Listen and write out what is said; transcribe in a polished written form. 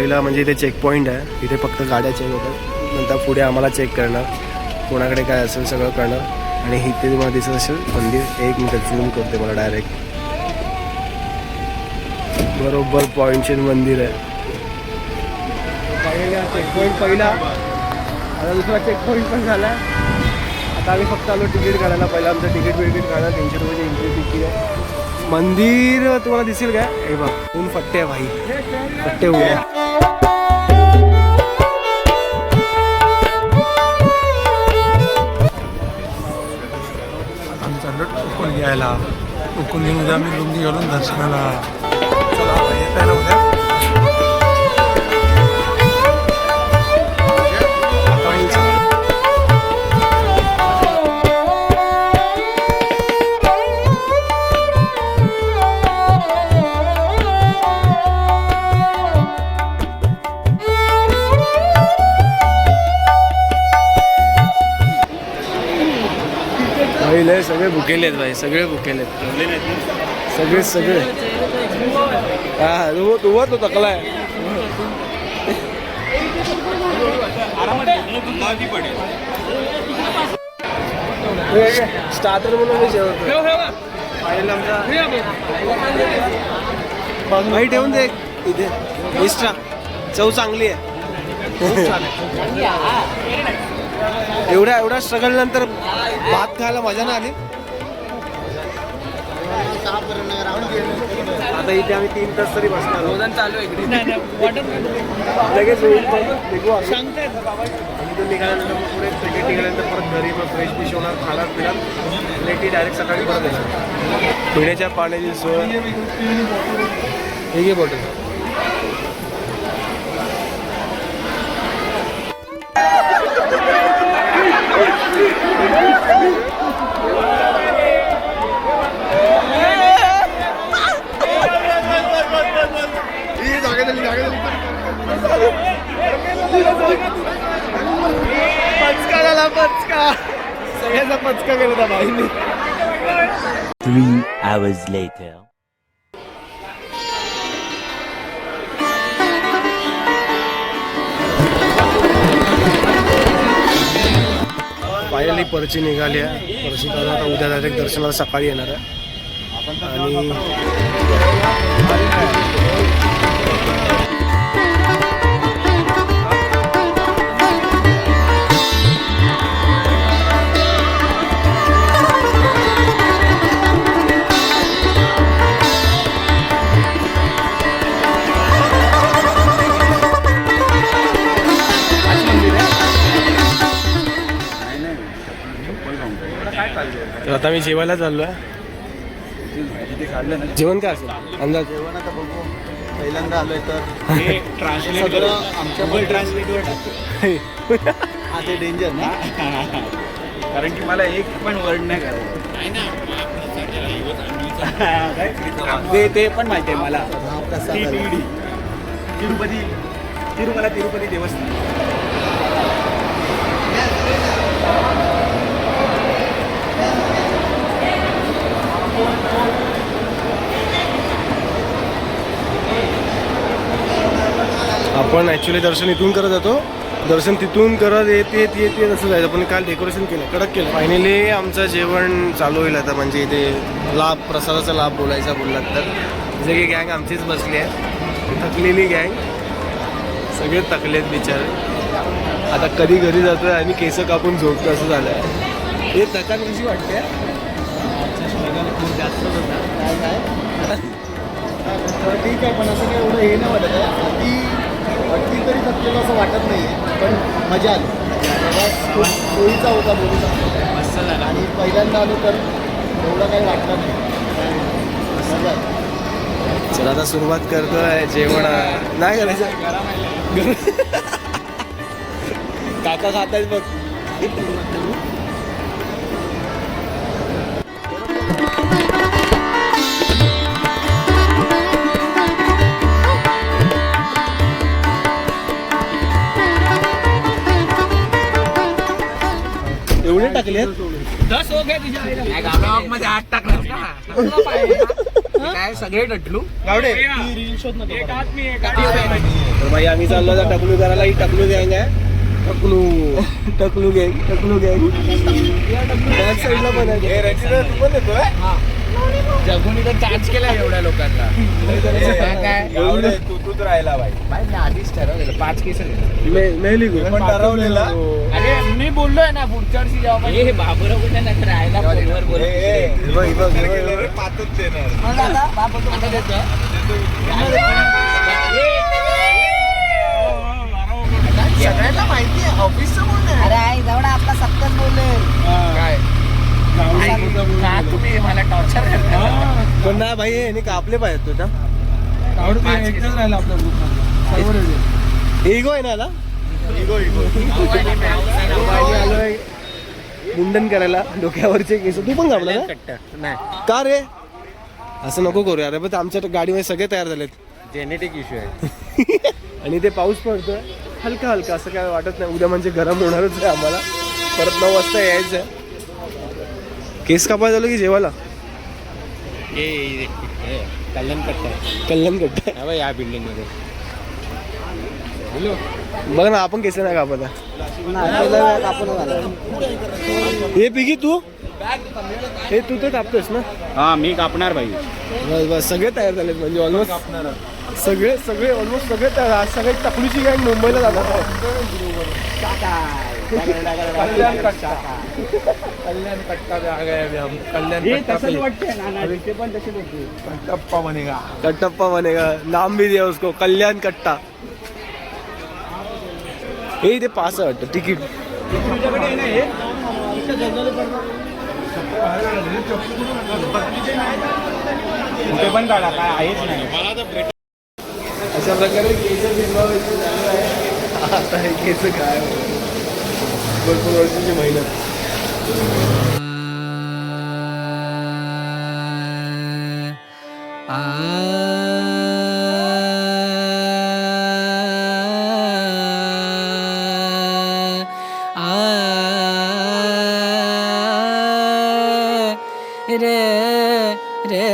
पहिला म्हणजे इथे चेक पॉईंट आहे, इथे फक्त गाड्या चेक होतात, नंतर पुढे आम्हाला चेक करणार, कोणाकडे काय असेल सगळं करणार. आणि इथे तुम्हाला दिसत असेल मंदिर, एक मिनिट झूम करते मला डायरेक्ट, बरोबर पॉईंटचे मंदिर आहे. चेक पॉईंट पहिला, आता दुसरा चेक पॉईंट पण झाला. आता आम्ही फक्त आलो तिकीट काढायला. पहिला आमचं तिकीट काढायला 300 रुपयाची एंट्री तिकीट आहे. मंदिर तुम्हाला दिसेल काय, हे बघ ऊन फट्टे आहे भाई, फट्टे ऊन आहे. आम्ही चाललो उकून घ्यायला, उकून घेऊन आम्ही लुंगी घालून दर्शनाला. चला येत आहे ना उद्या. पहिले सगळे भुकेले आहेत भाई, सगळे भुकेले आहेत, सगळे हा तू तो तकलाय. स्टार्टर म्हणून भाई ठेवून दे इथे, एक्स्ट्रा चव चांगली आहे. एवढ्या स्ट्रगल नंतर भात खायला मजा नाही आली. आता इथे आम्ही 3 तास तरी बसणार, रोजन चालू आहे इकडे, लगेच इथून निघाल्यानंतर मग पुढे क्रिकेट निघाल्यानंतर परत घरी मग फ्रेश फिश होणार, खाणार पिणार, प्लेटी डायरेक्ट सकाळी परत येणार. पिण्याच्या पाण्याची सोय, हे घे बॉटल. पचका झाला, पचका सगळ्याचा पचका केला होता भाईने. 3 hours later. फायनली पर्ची निघाली आहे. पर्ची काढून आता उद्या डायरेक्ट दर्शनाला सकाळी येणार आहे. आणि आता मी जेवायला चाललोय. जेवण काय असेल अंदाज? जेवण आता बघू, पहिल्यांदा आलोय तर ट्रान्सलेट आमच्या मोबाईल ट्रान्सलेटवर हा ते डेंजर ना, कारण की मला एक पण वर्ड नाही करायचं. ते पण माहिती आहे मला. हा प्रसाद आला. तिरुपती देवस्थान. आपण ॲक्च्युली दर्शन इथून करत जातो, दर्शन तिथून करत येते तसं जायचं. पण काल डेकोरेशन केलं, कडक केलं. फायनली आमचं जेवण चालू होईल आता. म्हणजे इथे लाभ, प्रसादाचा लाभ बोलायचा बोललात तर सगळी गँग आमचीच बसली आहे, थकलेली गँग, सगळे थकलेत बिचारे. आता कधी घरी जातोय आणि केस कापून झोपतो असं झालं आहे. हे थकान कशी वाटते? खूप जास्त होता काय ठीक आहे, पण असं काही एवढं हे नाही वाटत आहे. अगदी तरी थकलेलं असं वाटत नाही आहे, पण मजा आली. प्रवास खूप सोयीचा होता बोलू शकतो, मस्त झाला. आणि पहिल्यांदा आलो तर एवढं काही वाटलं नाही, मजा आली. चला आता सुरुवात करतोय जेवण. नाही करायचं, काका खात आहेत बघ. एवढे टाकले 10 हो गए. 8 टाकले. काय सगळे टटलू गावडे तर भाई आम्ही चाललो आता टकलू करायला. ही टकलू गँग आहे. टकलू टकलू गँग टकलू गँग बॅक साईडला पण आहे. तू पण येतोय? जगून इथं चार्ज केला एवढ्या लोकांना काय तूच राहिला भाई. भाई मी आधीच ठरवलेलं 5 केस मेली गो पण ठरवलेला. अरे मी बोललोय ना पुढच्या वर्षी जेव्हा हे बाबूराव कुठे नाही राहायला फोनवर बोल पाचच देणार. आता देतो सगळ्यांना माहिती आहे ऑफिसचं बोलणं अरे आई जवळ आपला सत्तर बोलले काय का तुम्ही मला टॉर्चर करता पण ना भाई हे कापले पाहिजेत तुझ्या. एकच राहिला आपल्या ग्रुपमध्ये. इगो आहे ना याला? आलोय मुंडन करायला डोक्यावरचे केस. तू पण कापला ना? नाही का रे असं नको करूया. अरे पण आमच्या गाडीमध्ये सगळे तयार झालेत. जेनेटिक इश्यू आहे आणि ते पाऊस पडतोय हलका हलका. असं काय वाटत नाही. उद्या म्हणजे गरम होणारच आहे आम्हाला. परत 9 वाजता यायचं आहे. केस कापायला झालं की जेवायला कल्याण कट्टा कल्याण कट्टा या बिल्डिंग मध्ये बघ ना. आपण केस नाही कापत हे पिकी तू हे तू तर कापतोस ना? हा मी कापणार भाई. बस बस सगळे तयार झालेत म्हणजे ऑलमोस्ट सगळे सगळे ऑलमोस्ट सगळे तयार. आज सगळे टकलूची गँग मुंबईला जाणार कल्याण कट्टा कल्याण कट्टा पे आ गए अभी हम. कल्याण कट्टा पे कट्टप्पा बनेगा. कट्टप्पा बनेगा. नाम भी दिया उसको कल्याण कट्टा. हे ते पास आहे वाटतं तिकीट. कुठे पण काढा काय आहेच नाही. अशा प्रकारे केस भिजवायचे चालू आहे. आता हे केस काय भरपूर वर्षाची मेहनत. रे रे